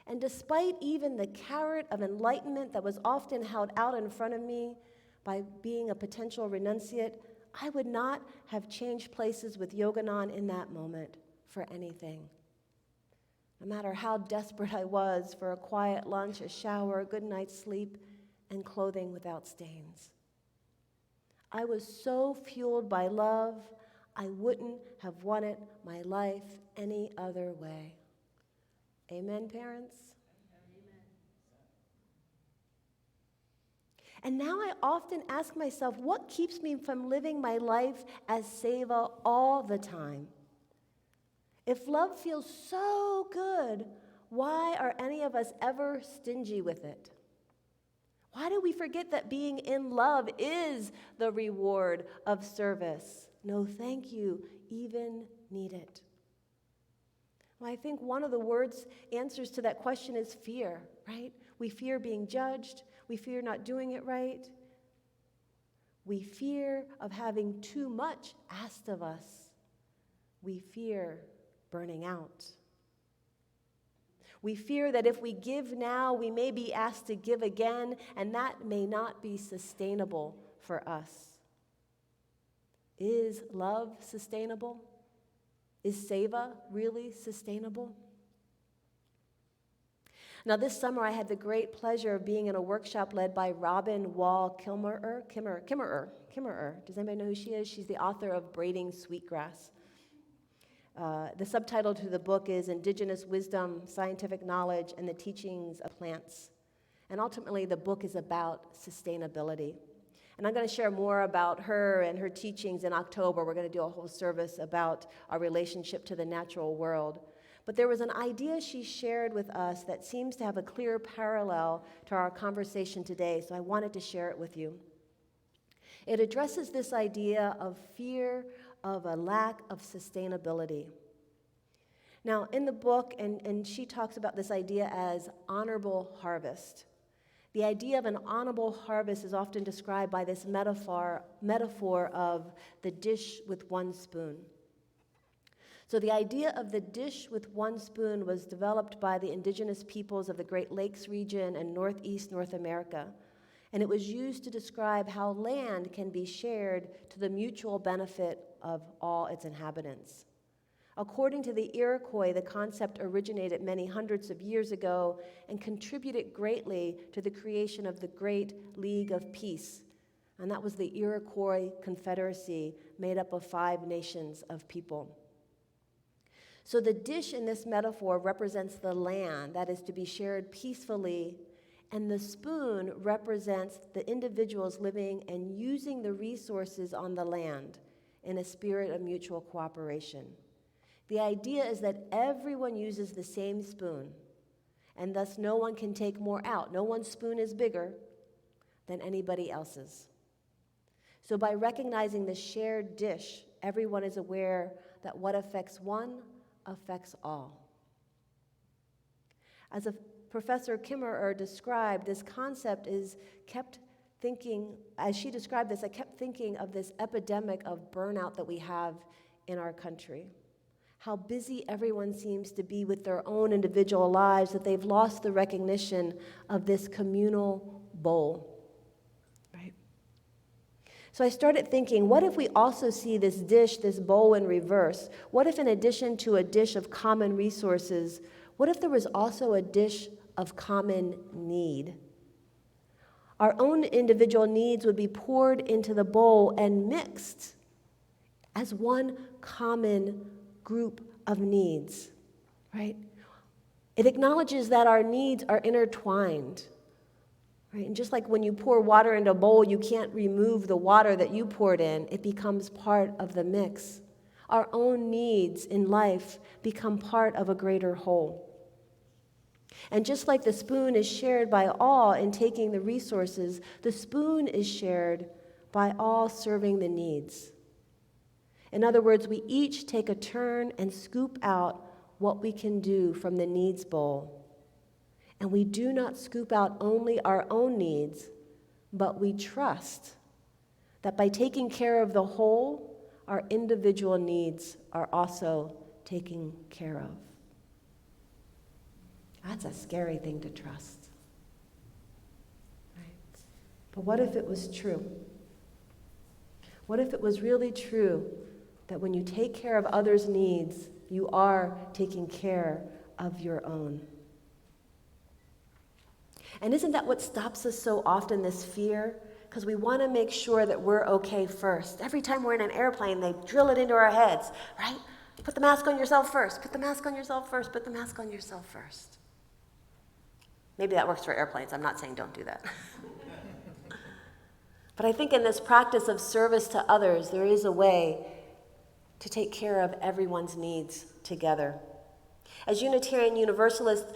And despite even the carrot of enlightenment that was often held out in front of me by being a potential renunciate, I would not have changed places with Yoganand in that moment for anything. No matter how desperate I was for a quiet lunch, a shower, a good night's sleep, and clothing without stains. I was so fueled by love, I wouldn't have wanted my life any other way. Amen, parents? Amen. And now I often ask myself, what keeps me from living my life as seva all the time? If love feels so good, why are any of us ever stingy with it? Why do we forget that being in love is the reward of service? No thank you even needed. Well, I think one of the answers to that question is fear, right? We fear being judged. We fear not doing it right. We fear of having too much asked of us. We fear burning out. We fear that if we give now, we may be asked to give again, and that may not be sustainable for us. Is love sustainable? Is seva really sustainable? Now, this summer, I had the great pleasure of being in a workshop led by Robin Wall Kimmerer. Does anybody know who she is? She's the author of Braiding Sweetgrass. The subtitle to the book is Indigenous Wisdom, Scientific Knowledge, and the Teachings of Plants. And ultimately, the book is about sustainability. And I'm going to share more about her and her teachings in October. We're going to do a whole service about our relationship to the natural world. But there was an idea she shared with us that seems to have a clear parallel to our conversation today, so I wanted to share it with you. It addresses this idea of fear of a lack of sustainability. Now, in the book, and she talks about this idea as honorable harvest. The idea of an honorable harvest is often described by this metaphor of the dish with one spoon. So the idea of the dish with one spoon was developed by the indigenous peoples of the Great Lakes region and Northeast North America. And it was used to describe how land can be shared to the mutual benefit of all its inhabitants. According to the Iroquois, the concept originated many hundreds of years ago and contributed greatly to the creation of the Great League of Peace. And that was the Iroquois Confederacy, made up of 5 nations of people. So the dish in this metaphor represents the land that is to be shared peacefully, and the spoon represents the individuals living and using the resources on the land in a spirit of mutual cooperation. The idea is that everyone uses the same spoon, and thus no one can take more out. No one's spoon is bigger than anybody else's. So by recognizing the shared dish, everyone is aware that what affects one affects all. As Professor Kimmerer described, this concept is kept thinking, as she described this, I kept thinking of this epidemic of burnout that we have in our country. How busy everyone seems to be with their own individual lives that they've lost the recognition of this communal bowl. Right? So I started thinking, what if we also see this dish, this bowl in reverse? What if in addition to a dish of common resources, what if there was also a dish of common need? Our own individual needs would be poured into the bowl and mixed as one common group of needs, right? It acknowledges that our needs are intertwined, right? And just like when you pour water into a bowl, you can't remove the water that you poured in. It becomes part of the mix. Our own needs in life become part of a greater whole. And just like the spoon is shared by all in taking the resources, the spoon is shared by all serving the needs. In other words, we each take a turn and scoop out what we can do from the needs bowl. And we do not scoop out only our own needs, but we trust that by taking care of the whole, our individual needs are also taken care of. That's a scary thing to trust. Right? But what if it was true? What if it was really true that when you take care of others' needs, you are taking care of your own? And isn't that what stops us so often, this fear? Because we want to make sure that we're okay first. Every time we're in an airplane, they drill it into our heads, right? Put the mask on yourself first. Put the mask on yourself first. Put the mask on yourself first. Maybe that works for airplanes. I'm not saying don't do that. But I think in this practice of service to others, there is a way to take care of everyone's needs together. As Unitarian Universalists,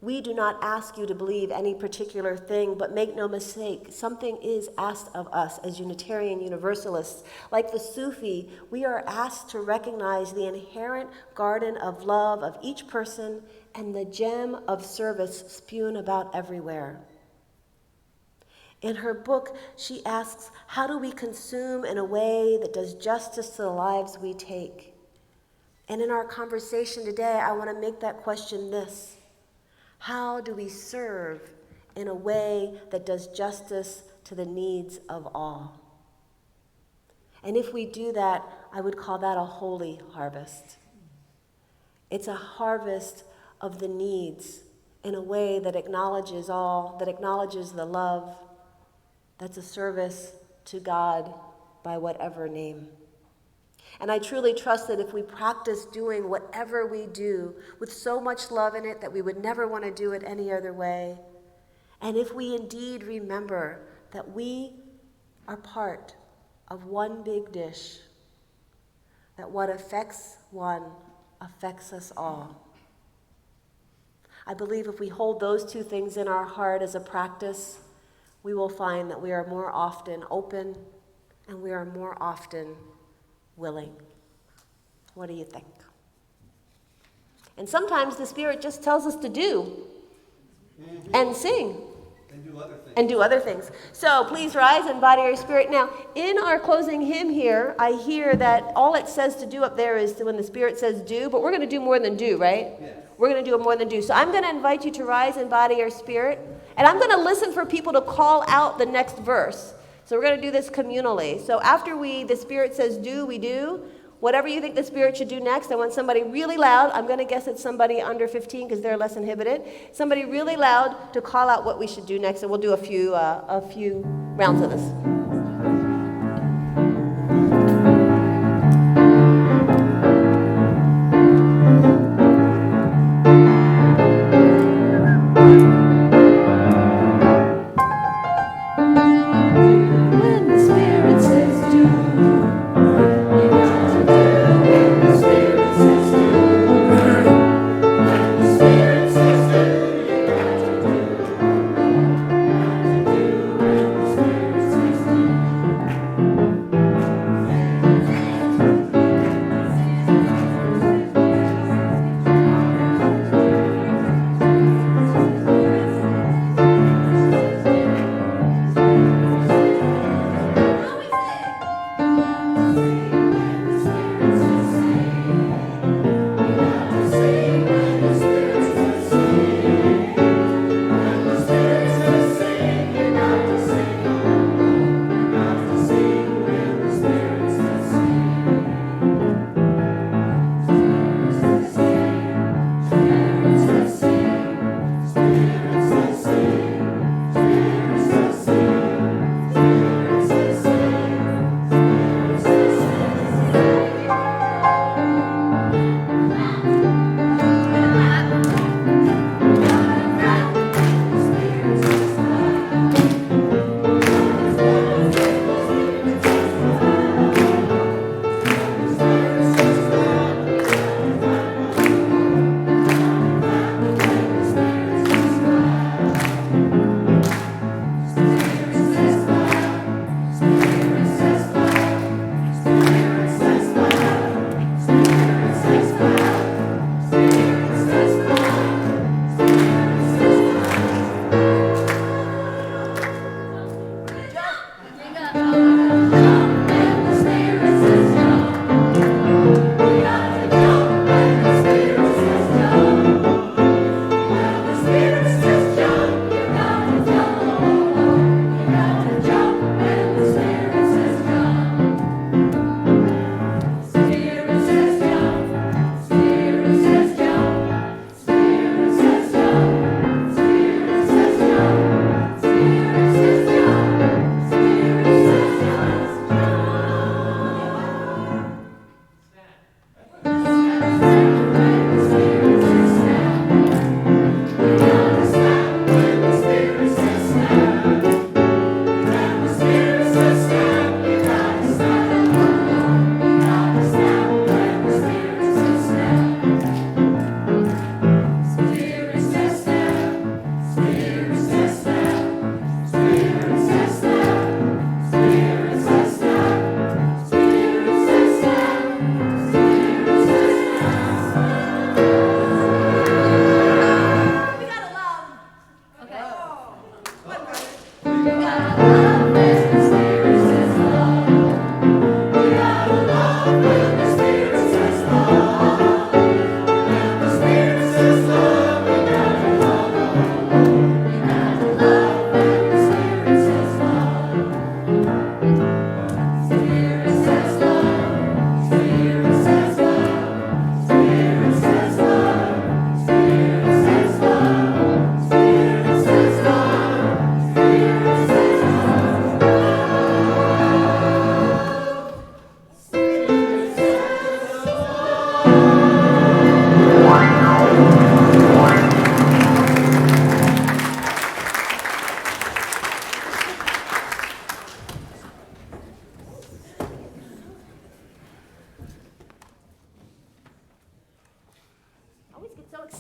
we do not ask you to believe any particular thing, but make no mistake, something is asked of us as Unitarian Universalists. Like the Sufi, we are asked to recognize the inherent garden of love of each person and the gem of service spewed about everywhere. In her book, she asks, how do we consume in a way that does justice to the lives we take? And in our conversation today, I want to make that question this: how do we serve in a way that does justice to the needs of all? And if we do that, I would call that a holy harvest. It's a harvest of the needs in a way that acknowledges all, that acknowledges the love, that's a service to God by whatever name. And I truly trust that if we practice doing whatever we do with so much love in it that we would never want to do it any other way, and if we indeed remember that we are part of one big dish, that what affects one affects us all. I believe if we hold those two things in our heart as a practice, we will find that we are more often open and we are more often willing. What do you think? And sometimes the Spirit just tells us to do and sing. And do other things. So please rise and body your spirit. Now, in our closing hymn here, I hear that all it says to do up there is when the Spirit says do, but we're going to do more than do, right? Yeah. We're going to do more than do. So I'm going to invite you to rise and body your spirit. And I'm going to listen for people to call out the next verse. So we're going to do this communally. So after the Spirit says do, we do. Whatever you think the Spirit should do next, I want somebody really loud. I'm going to guess it's somebody under 15 because they're less inhibited. Somebody really loud to call out what we should do next, and we'll do a few rounds of this.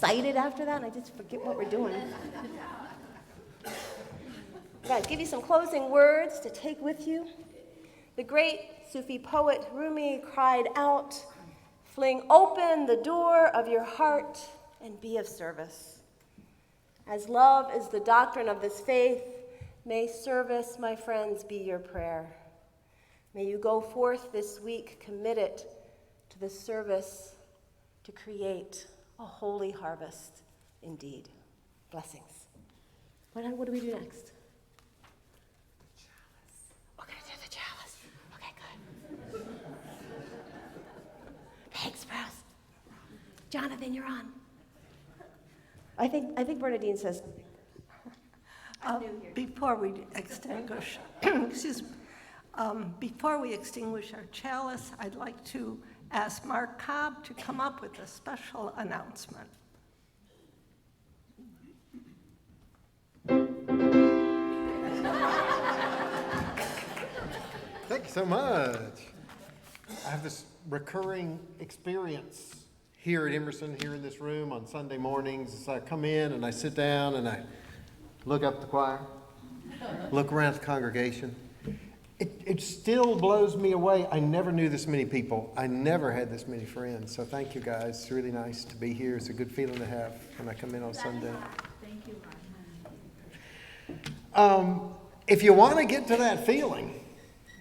excited after that, and I just forget what we're doing. Guys, give you some closing words to take with you. The great Sufi poet Rumi cried out, "Fling open the door of your heart and be of service." As love is the doctrine of this faith, may service, my friends, be your prayer. May you go forth this week committed to the service to create a holy harvest indeed. Blessings. What do we do next? We're going to do the chalice. Okay, good. Thanks, Bruce. Jonathan, you're on. I think Bernadine says Before we extinguish, before we extinguish our chalice, I'd like to ask Mark Cobb to come up with a special announcement. Thank you so much. I have this recurring experience here at Emerson, here in this room on Sunday mornings. As I come in and I sit down and I look up the choir, look around the congregation. It still blows me away. I never knew this many people. I never had this many friends. So thank you guys. It's really nice to be here. It's a good feeling to have when I come in on Sunday. Thank you, If you want to get to that feeling,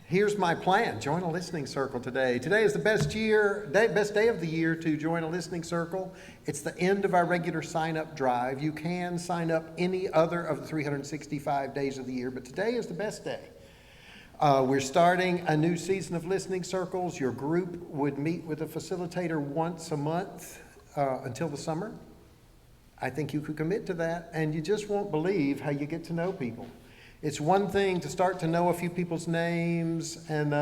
here's my plan. Join a listening circle today. Today is the best day of the year to join a listening circle. It's the end of our regular sign-up drive. You can sign up any other of the 365 days of the year, but today is the best day. We're starting a new season of listening circles. Your group would meet with a facilitator once a month until the summer. I think you could commit to that, and you just won't believe how you get to know people. It's one thing to start to know a few people's names and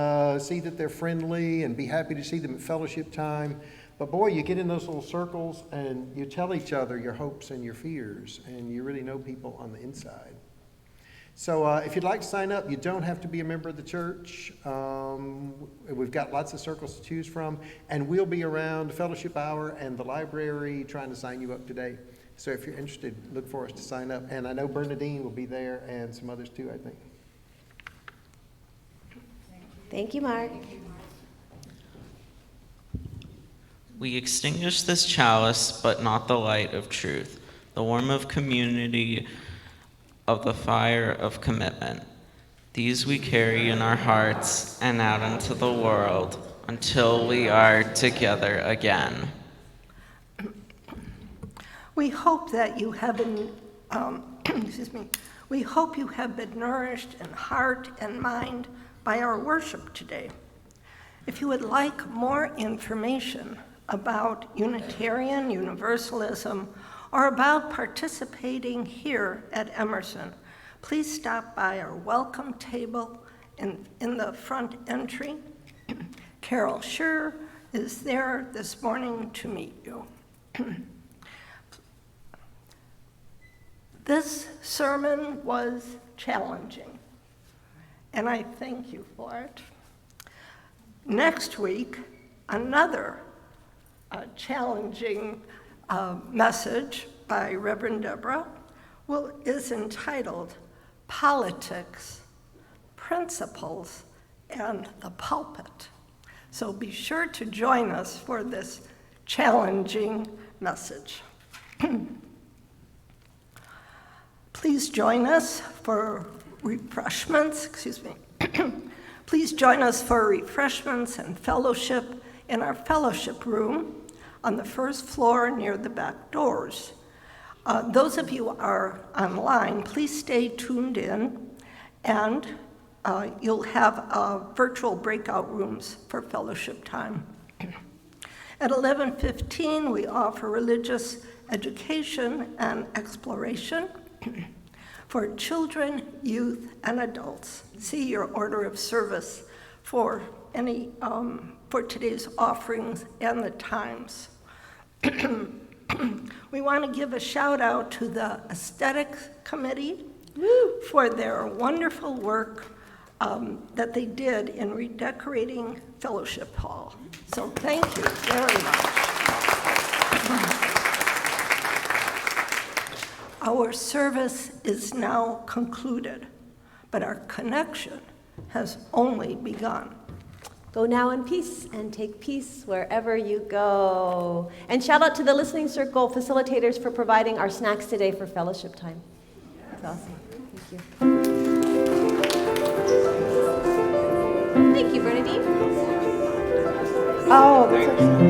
see that they're friendly and be happy to see them at fellowship time. But boy, you get in those little circles and you tell each other your hopes and your fears, and you really know people on the inside. So if you'd like to sign up, you don't have to be a member of the church. We've got lots of circles to choose from, and we'll be around the fellowship hour and the library trying to sign you up today. So if you're interested, look for us to sign up. And I know Bernadine will be there and some others too, I think. Thank you, Mark. We extinguish this chalice, but not the light of truth, the warmth of community, of the fire of commitment. These we carry in our hearts and out into the world until we are together again. We hope that you have been, we hope you have been nourished in heart and mind by our worship today. If you would like more information about Unitarian Universalism or about participating here at Emerson, please stop by our welcome table in the front entry. Carol Scher is there this morning to meet you. This sermon was challenging, and I thank you for it. Next week, another challenging message by Reverend Deborah is entitled Politics, Principles, and the Pulpit. So be sure to join us for this challenging message. Please join us for refreshments, Please join us for refreshments and fellowship in our fellowship room on the first floor near the back doors. Those of you who are online, please stay tuned in, and you'll have virtual breakout rooms for fellowship time. At 11:15, we offer religious education and exploration for children, youth, and adults. See your order of service for any for today's offerings and the times. We want to give a shout out to the Aesthetics Committee for their wonderful work that they did in redecorating Fellowship Hall. So thank you very much. Our service is now concluded, but our connection has only begun. Go now in peace and take peace wherever you go. And shout out to the Listening Circle facilitators for providing our snacks today for fellowship time. That's awesome. Thank you. Thank you, Bernadine. Oh, that's